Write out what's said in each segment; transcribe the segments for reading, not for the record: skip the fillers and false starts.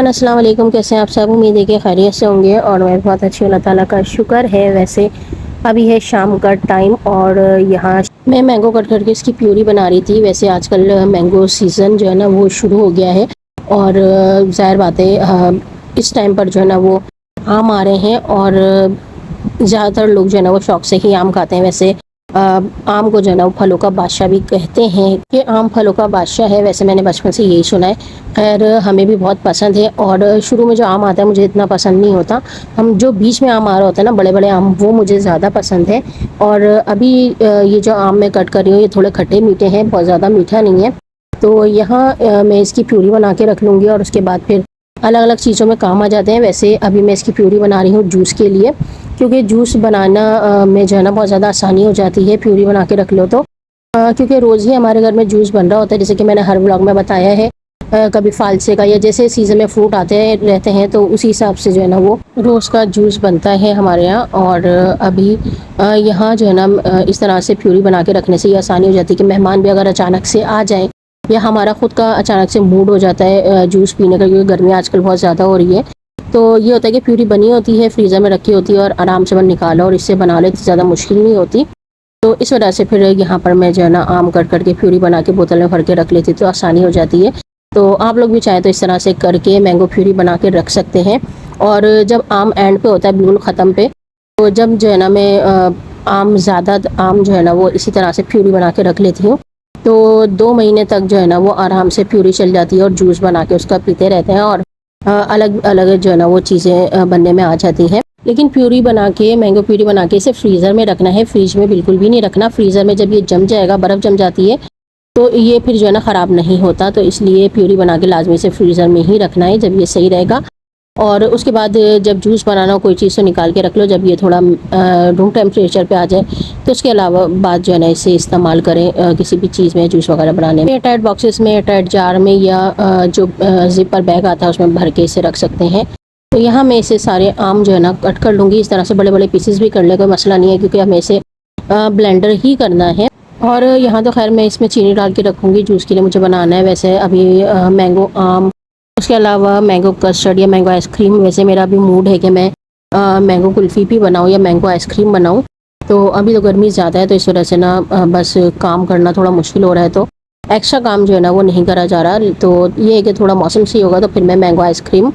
Everyone, अस्सलाम वालेकुम। कैसे हैं आप सब? उम्मीद है कि खैरियत से होंगे और मैं बहुत अच्छी, अल्लाह ताला का शुक्र है। वैसे अभी है शाम का टाइम और यहाँ मैं मैंगो कट करके इसकी प्यूरी बना रही थी। वैसे आजकल मैंगो सीज़न जो है ना वो शुरू हो गया है और ज़ाहिर बात है इस टाइम पर जो है ना वो आम आ रहे हैं और ज़्यादातर लोग जो है ना वो शौक़ से ही आम खाते हैं। वैसे आम को जो है ना वो फलों का बादशाह भी कहते हैं कि आम फलों का बादशाह है। वैसे मैंने बचपन से यही सुना है। खैर हमें भी बहुत पसंद है और शुरू में जो आम आता है मुझे इतना पसंद नहीं होता। हम जो बीच में आम आ रहा होता है ना, बड़े बड़े आम, वो मुझे ज़्यादा पसंद है। और अभी ये जो आम मैं कट कर रही हूँ ये थोड़े खट्टे मीठे हैं, बहुत ज़्यादा मीठा नहीं है। तो यहाँ मैं इसकी प्यूरी बना के रख लूँगी और उसके बाद फिर अलग अलग चीज़ों में काम आ जाते हैं। वैसे अभी मैं इसकी प्यूरी बना रही हूँ जूस के लिए, क्योंकि जूस बनाना में जो है ना बहुत ज़्यादा आसानी हो जाती है प्यूरी बना के रख लो तो। क्योंकि रोज़ ही हमारे घर में जूस बन रहा होता है, जैसे कि मैंने हर व्लॉग में बताया है। कभी फालसे का या जैसे सीज़न में फ्रूट आते हैं रहते हैं तो उसी हिसाब से जो है ना वो रोज़ का जूस बनता है हमारे यहाँ। और अभी यहाँ जो है ना इस तरह से प्यूरी बना के रखने से ये आसानी हो जाती है कि मेहमान भी अगर अचानक से आ जाएँ या हमारा खुद का अचानक से मूड हो जाता है जूस पीने का, क्योंकि गर्मी आजकल बहुत ज़्यादा हो रही है। तो ये होता है कि प्यूरी बनी होती है, फ्रीज़र में रखी होती है और आराम से बन निकालो और इससे बना लेते, ज़्यादा मुश्किल नहीं होती। तो इस वजह से फिर यहाँ पर मैं जो है ना आम कट करके प्यूरी बना के बोतल में भर के रख लेती तो आसानी हो जाती है। तो आप लोग भी चाहें तो इस तरह से करके मैंगो प्यूरी बना के रख सकते हैं। और जब आम एंड पे होता है, बिल्कुल ख़त्म पे, तो जब जो है ना मैं आम जो है ना वो इसी तरह से प्यूरी बना के रख लेती हूँ। तो 2 महीने तक जो है ना वो आराम से प्यूरी चल जाती है और जूस बना के उसका पीते रहते हैं और अलग अलग जो है ना वो चीज़ें बनने में आ जाती हैं। लेकिन प्यूरी बना के, मैंगो प्यूरी बना के इसे फ्रीज़र में रखना है, फ्रिज में बिल्कुल भी नहीं रखना। फ्रीज़र में जब ये जम जाएगा, बर्फ़ जम जाती है, तो ये फिर जो है ना ख़राब नहीं होता। तो इसलिए प्यूरी बना के लाजमी से फ्रीज़र में ही रखना है, जब ये सही रहेगा। और उसके बाद जब जूस बनाना हो कोई चीज़ तो निकाल के रख लो, जब ये थोड़ा रूम टेम्परेचर पे आ जाए तो उसके अलावा बाद जो है ना इसे इस्तेमाल करें किसी भी चीज़ में, जूस वगैरह बनाने में। एयरटाइट बॉक्सेस में, एयरटाइट जार में या जो ज़िपर बैग आता है उसमें भर के इसे रख सकते हैं। तो यहाँ मैं इसे सारे आम जो है ना कट कर लूँगी। इस तरह से बड़े बड़े पीसेस भी कर ले, कोई मसला नहीं है, क्योंकि हमें इसे ब्लेंडर ही करना है। और यहाँ तो खैर मैं इसमें चीनी डाल के रखूँगी, जूस के लिए मुझे बनाना है। वैसे अभी मैंगो आम, उसके अलावा मैंगो कस्टर्ड या मैंगो आइसक्रीम, वैसे मेरा भी मूड है कि मैं मैंगो कुल्फ़ी भी बनाऊँ या मैंगो आइसक्रीम बनाऊँ। तो अभी तो गर्मी ज़्यादा है तो इस वजह से ना बस काम करना थोड़ा मुश्किल हो रहा है, तो एक्स्ट्रा काम जो है ना वो नहीं करा जा रहा। तो ये है कि थोड़ा मौसम सही होगा तो फिर मैं मैंगो आइसक्रीम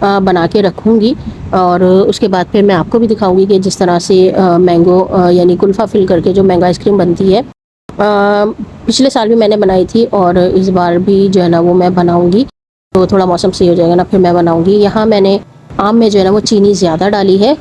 बना के रखूँगी। और उसके बाद फिर मैं आपको भी दिखाऊँगी कि जिस तरह से मैंगो यानी कुल्फ़ा फिल करके जो मैंगो आइसक्रीम बनती है, पिछले साल भी मैंने बनाई थी और इस बार भी जो है ना वो मैं बनाऊँगी। तो थोड़ा मौसम सही हो जाएगा ना फिर मैं बनाऊँगी। यहाँ मैंने आम में जो है ना वो चीनी ज़्यादा डाली है।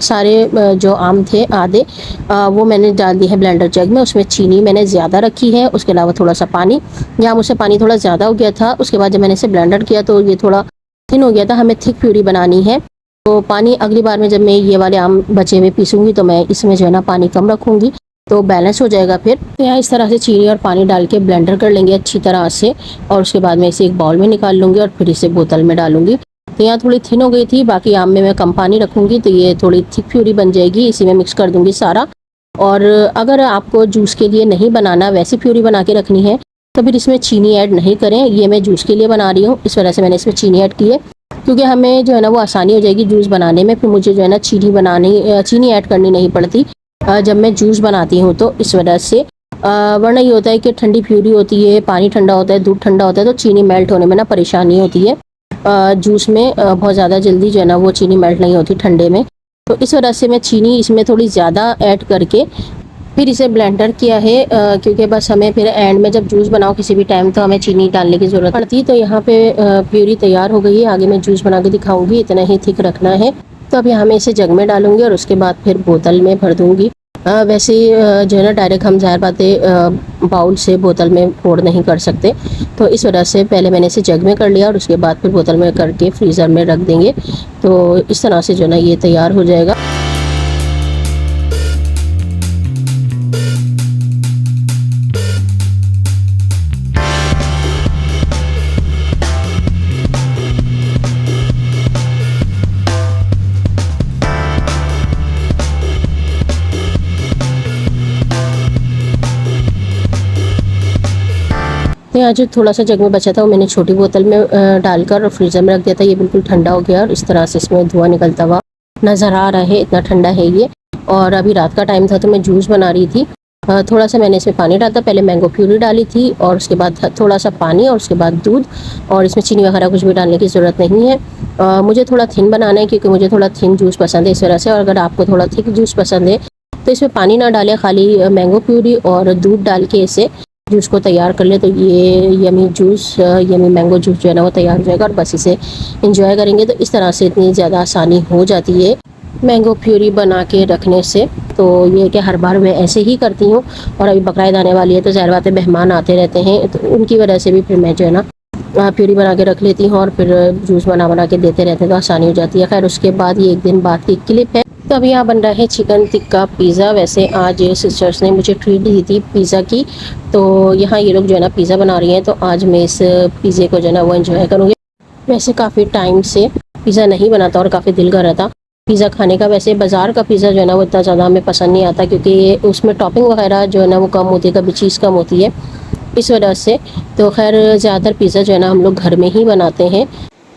सारे जो आम थे आधे वो मैंने डाल दी है ब्लेंडर जग में, उसमें चीनी मैंने ज़्यादा रखी है। उसके अलावा थोड़ा सा पानी, यहाँ मुझसे पानी थोड़ा ज़्यादा हो गया था। उसके बाद जब मैंने इसे ब्लेंडर किया तो ये थोड़ा थिन हो गया था। हमें थिक प्यूरी बनानी है तो पानी अगली बार में जब मैं ये वाले आम बचे हुए पीसूँगी तो मैं इसमें जो है ना पानी कम रखूँगी तो बैलेंस हो जाएगा फिर। तो यहाँ इस तरह से चीनी और पानी डाल के ब्लेंडर कर लेंगे अच्छी तरह से और उसके बाद मैं इसे एक बाउल में निकाल लूँगी और फिर इसे बोतल में डालूँगी। तो यहाँ थोड़ी थिन हो गई थी, बाकी आम में मैं कम पानी रखूँगी तो ये थोड़ी थिक प्यूरी बन जाएगी। इसी में मिक्स कर दूँगी सारा। और अगर आपको जूस के लिए नहीं बनाना, वैसी प्यूरी बना के रखनी है तो फिर इसमें चीनी ऐड नहीं करें। ये मैं जूस के लिए बना रही हूँ, इस वजह से मैंने इसमें चीनी ऐड की है, क्योंकि हमें जो है ना वो आसानी हो जाएगी जूस बनाने में। फिर मुझे जो है ना चीनी ऐड करनी नहीं पड़ती जब मैं जूस बनाती हूँ। तो इस वजह से वरना ये होता है कि ठंडी प्यूरी होती है, पानी ठंडा होता है, दूध ठंडा होता है, तो चीनी मेल्ट होने में ना परेशानी होती है। जूस में बहुत ज़्यादा जल्दी जो है ना वो चीनी मेल्ट नहीं होती ठंडे में। तो इस वजह से मैं चीनी इसमें थोड़ी ज़्यादा ऐड करके फिर इसे ब्लेंडर किया है, क्योंकि बस हमें फिर एंड में जब जूस बनाओ किसी भी टाइम तो हमें चीनी डालने की ज़रूरत पड़ती है। तो यहाँ पे प्यूरी तैयार हो गई है, आगे मैं जूस बना के दिखाऊँगी, इतना ही थिक रखना है। तो अब यहाँ मैं इसे जग में डालूँगी और उसके बाद फिर बोतल में भर दूँगी। वैसे जो है ना डायरेक्ट हम ज़ाहिर बात है बाउल से बोतल में पोर नहीं कर सकते, तो इस वजह से पहले मैंने इसे जग में कर लिया और उसके बाद फिर बोतल में करके फ्रीज़र में रख देंगे। तो इस तरह से जो है ना ये तैयार हो जाएगा। तो यहाँ जो थोड़ा सा जग में बचा था वो मैंने छोटी बोतल में डालकर फ्रीज़र में रख दिया था। ये बिल्कुल ठंडा हो गया और इस तरह से इसमें धुआं निकलता हुआ नज़र आ रहा है, इतना ठंडा है ये। और अभी रात का टाइम था तो मैं जूस बना रही थी। थोड़ा सा मैंने इसमें पानी डाला था, पहले मैंगो प्यूरी डाली थी और उसके बाद थोड़ा सा पानी और उसके बाद दूध, और इसमें चीनी वगैरह कुछ भी डालने की ज़रूरत नहीं है। मुझे थोड़ा थिन बनाना है क्योंकि मुझे थोड़ा थिन जूस पसंद है इस वजह से। और अगर आपको थोड़ा थिक जूस पसंद है तो इसमें पानी ना डालें, खाली मैंगो प्यूरी और दूध डाल के इसे जूस को तैयार कर ले तो ये yummy juice, yummy mango juice जो है ना वो तैयार हो जाएगा और बस इसे इंजॉय करेंगे। तो इस तरह से इतनी ज़्यादा आसानी हो जाती है मैंगो प्यूरी बना के रखने से। तो ये कि हर बार मैं ऐसे ही करती हूँ। और अभी बकरीद आने वाली है तो ज़ाहिर बात है मेहमान आते रहते हैं, तो उनकी वजह से भी फिर मैं जो है ना प्यूरी बना के रख लेती हूँ और फिर जूस बना के देते रहते हैं तो आसानी हो जाती है। खैर उसके बाद ये एक दिन बाद की क्लिप है। तो अभी यहाँ बन रहा है चिकन टिक्का पिज़्ज़ा। वैसे आज सिस्टर्स ने मुझे ट्रीट दी थी पिज़्ज़ा की, तो यहाँ ये लोग जो है ना पिज़्ज़ा बना रही हैं, तो आज मैं इस पिज़्ज़े को जो है ना वो एंजॉय करूँगी। वैसे काफ़ी टाइम से पिज़्ज़ा नहीं बनाता और काफ़ी दिल कर रहा था पिज़्ज़ा खाने का। वैसे बाज़ार का पिज़्ज़ा जो है ना वो इतना ज़्यादा हमें पसंद नहीं आता क्योंकि ये उसमें टॉपिंग वगैरह जो है ना वो कम होती है, कभी चीज़ कम होती है, इस वजह से। तो खैर ज़्यादातर पिज़्ज़ा जो है ना हम लोग घर में ही बनाते हैं।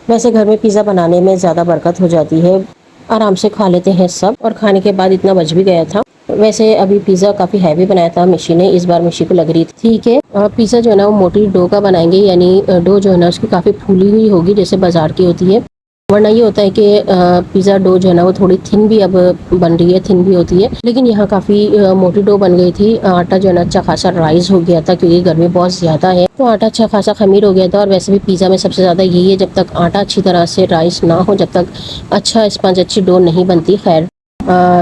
वैसे घर में पिज़्ज़ा बनाने में ज़्यादा बरकत हो जाती है, आराम से खा लेते हैं सब, और खाने के बाद इतना बच भी गया था। वैसे अभी पिज़्ज़ा काफ़ी हैवी बनाया था मिशी ने, इस बार मिशी को लग रही थी ठीक है पिज़्ज़ा जो है ना वो मोटी डो का बनाएंगे, यानी डो जो है ना उसकी काफ़ी फूली हुई होगी जैसे बाज़ार की होती है। वरना ये होता है कि पिज़्ज़ा डो जो है ना वो थोड़ी थिन भी अब बन रही है, थिन भी होती है, लेकिन यहाँ काफ़ी मोटी डो बन गई थी। आटा जो है ना अच्छा खासा राइस हो गया था क्योंकि गर्मी बहुत ज़्यादा है, तो आटा अच्छा खासा खमीर हो गया था। और वैसे भी पिज़्ज़ा में सबसे ज़्यादा यही है, जब तक आटा अच्छी तरह से राइस ना हो, जब तक अच्छा स्पंज अच्छी डो नहीं बनती। खैर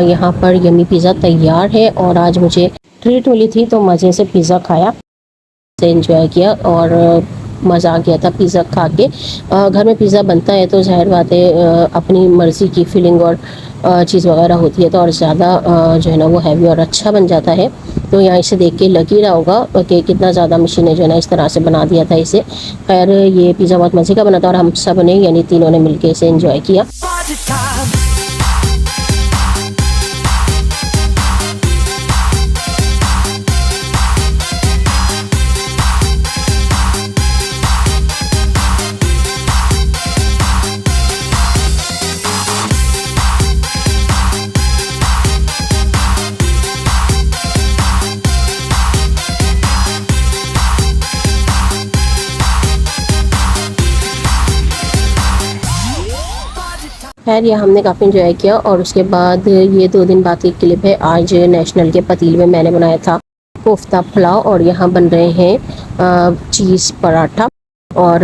यहाँ पर यमी पिज़्ज़ा तैयार है और आज मुझे ट्रीट मिली थी तो मज़े से पिज़्ज़ा खाया, एंजॉय किया और मज़ा आ गया था पिज़्ज़ा खा के। घर में पिज़्ज़ा बनता है तो जाहिर बात है अपनी मर्ज़ी की फीलिंग और चीज़ वगैरह होती है तो और ज़्यादा जो है ना वो हैवी और अच्छा बन जाता है। तो यहाँ इसे देख के लग ही रहा होगा कि कितना ज़्यादा मशीन ने जो है ना इस तरह से बना दिया था इसे। खैर ये पिज़्ज़ा बहुत मज़े का बना था और हम सब ने यानी तीनों ने मिल के इसे इंजॉय किया। खैर यह हमने काफ़ी इंजॉय किया। और उसके बाद ये 2 दिन बाद की क्लिप है। आज नेशनल के पतीले में मैंने बनाया था कोफ्ता पुलाव और यहाँ बन रहे हैं चीज़ पराठा। और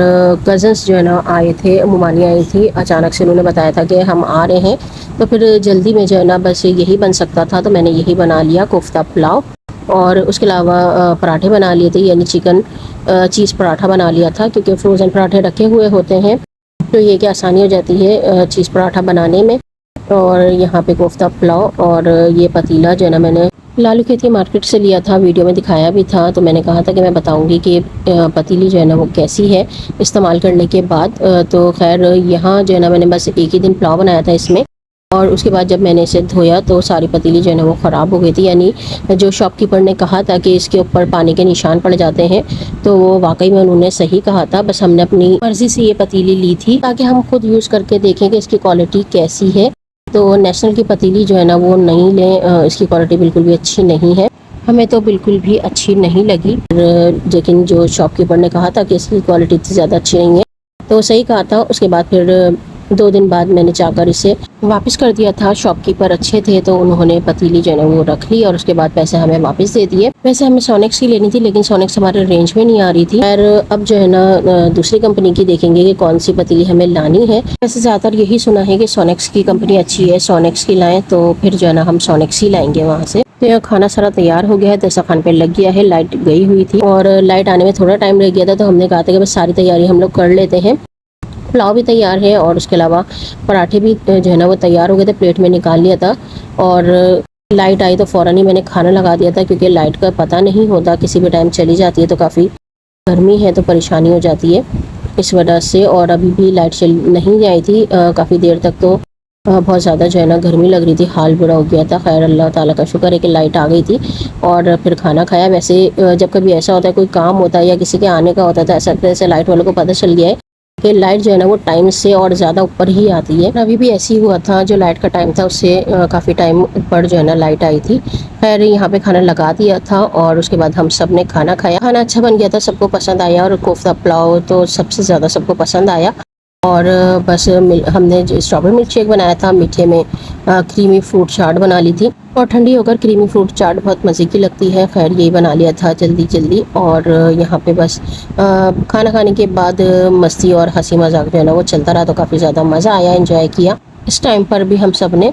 कज़न्स जो है ना आए थे, मुमानी आई थी, अचानक से उन्होंने बताया था कि हम आ रहे हैं, तो फिर जल्दी में जो है ना बस यही बन सकता था तो मैंने यही बना लिया कोफ्ता पुलाव। और उसके अलावा पराठे बना लिए थे, यानी चिकन चीज़ पराठा बना लिया था क्योंकि फ्रोज़न पराठे रखे हुए होते हैं तो ये कि आसानी हो जाती है चीज़ पराठा बनाने में। और यहाँ पे कोफ्ता पुलाव और ये पतीला जो है ना मैंने लालू खेती मार्केट से लिया था, वीडियो में दिखाया भी था, तो मैंने कहा था कि मैं बताऊंगी कि पतीली जो है ना वो कैसी है इस्तेमाल करने के बाद। तो खैर यहाँ जो है ना मैंने बस एक ही दिन पुलाव बनाया था इसमें, और उसके बाद जब मैंने इसे धोया तो सारी पतीली जो है ना वो ख़राब हो गई थी। यानी जो शॉपकीपर ने कहा था कि इसके ऊपर पानी के निशान पड़ जाते हैं तो वो वाकई में उन्होंने सही कहा था। बस हमने अपनी मर्ज़ी से ये पतीली ली थी ताकि हम खुद यूज़ करके देखें कि इसकी क्वालिटी कैसी है। तो नेशनल की पतीली जो है ना वो नहीं लें, इसकी क्वालिटी बिल्कुल भी अच्छी नहीं है, हमें तो बिल्कुल भी अच्छी नहीं लगी। लेकिन जो शॉपकीपर ने कहा था कि इसकी क्वालिटी इतनी ज़्यादा अच्छी नहीं है तो सही कहा था। उसके बाद फिर 2 दिन बाद मैंने जाकर इसे वापस कर दिया था। शॉपकीपर अच्छे थे तो उन्होंने पतीली जो है ना वो रख ली और उसके बाद पैसे हमें वापस दे दिए। वैसे हमें सोनेक्स की लेनी थी लेकिन सोनेक्स हमारे रेंज में नहीं आ रही थी। खैर अब जो है ना दूसरी कंपनी की देखेंगे कि कौन सी पतीली हमें लानी है। वैसे ज़्यादातर यही सुना है कि सोनेक्स की कंपनी अच्छी है, सोनेक्स की लाएँ, तो फिर जो है ना हम सोनेक्स ही लाएंगे वहाँ से। तो यहाँ खाना सारा तैयार हो गया है, दस्तरखान पे लग गया है। लाइट गई हुई थी और लाइट आने में थोड़ा टाइम लग गया था तो हमने कहा था कि बस सारी तैयारी हम लोग कर लेते हैं। पुलाव भी तैयार है और उसके अलावा पराठे भी जो है ना वो तैयार हो गए थे, प्लेट में निकाल लिया था। और लाइट आई तो फ़ौरन ही मैंने खाना लगा दिया था क्योंकि लाइट का पता नहीं होता, किसी भी टाइम चली जाती है तो काफ़ी गर्मी है तो परेशानी हो जाती है इस वजह से। और अभी भी लाइट चल नहीं आई थी काफ़ी देर तक, तो बहुत ज़्यादा जो है ना गर्मी लग रही थी, हाल बुरा हो गया था। खैर अल्लाह ताला का शुक्र है कि लाइट आ गई थी और फिर खाना खाया। वैसे जब कभी ऐसा होता है, कोई काम होता है या किसी के आने का होता है, तो ऐसा तरह से लाइट वालों को पता चल गया है कि लाइट जो है ना वो टाइम से और ज़्यादा ऊपर ही आती है। अभी भी ऐसे ही हुआ था, जो लाइट का टाइम था उससे काफ़ी टाइम ऊपर जो है ना लाइट आई थी। खैर यहाँ पे खाना लगा दिया था और उसके बाद हम सब ने खाना खाया। खाना अच्छा बन गया था, सबको पसंद आया और कोफ्ता पुलाव तो सबसे ज़्यादा सबको पसंद आया। और बस हमने जो स्ट्रॉबेरी मिल्क शेक बनाया था, मीठे में क्रीमी फ्रूट चाट बना ली थी। और ठंडी होकर क्रीमी फ्रूट चाट बहुत मज़े की लगती है। खैर यही बना लिया था जल्दी जल्दी। और यहाँ पे बस खाना खाने के बाद मस्ती और हंसी मजाक जो है ना वो चलता रहा, तो काफ़ी ज़्यादा मज़ा आया, एंजॉय किया इस टाइम पर भी हम सब ने।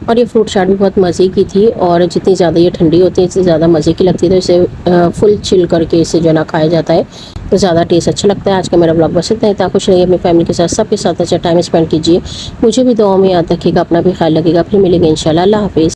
और ये फ्रूट चाट भी बहुत मज़े की थी, और जितनी ज़्यादा ये ठंडी होती है इतनी ज़्यादा मज़े की लगती है। तो इसे फुल चिल करके इसे जो ना खाया जाता है तो ज़्यादा टेस्ट अच्छा लगता है। आज का मेरा ब्लॉग बस इतना ही था। खुश रहिए अपनी फैमिली के साथ, सबके साथ अच्छा टाइम स्पेंड कीजिए। मुझे भी दुआओं में याद रखिएगा, अपना भी ख्याल रखिएगा। फिर मिलेंगे इंशाल्लाह। अल्लाह हाफिज़।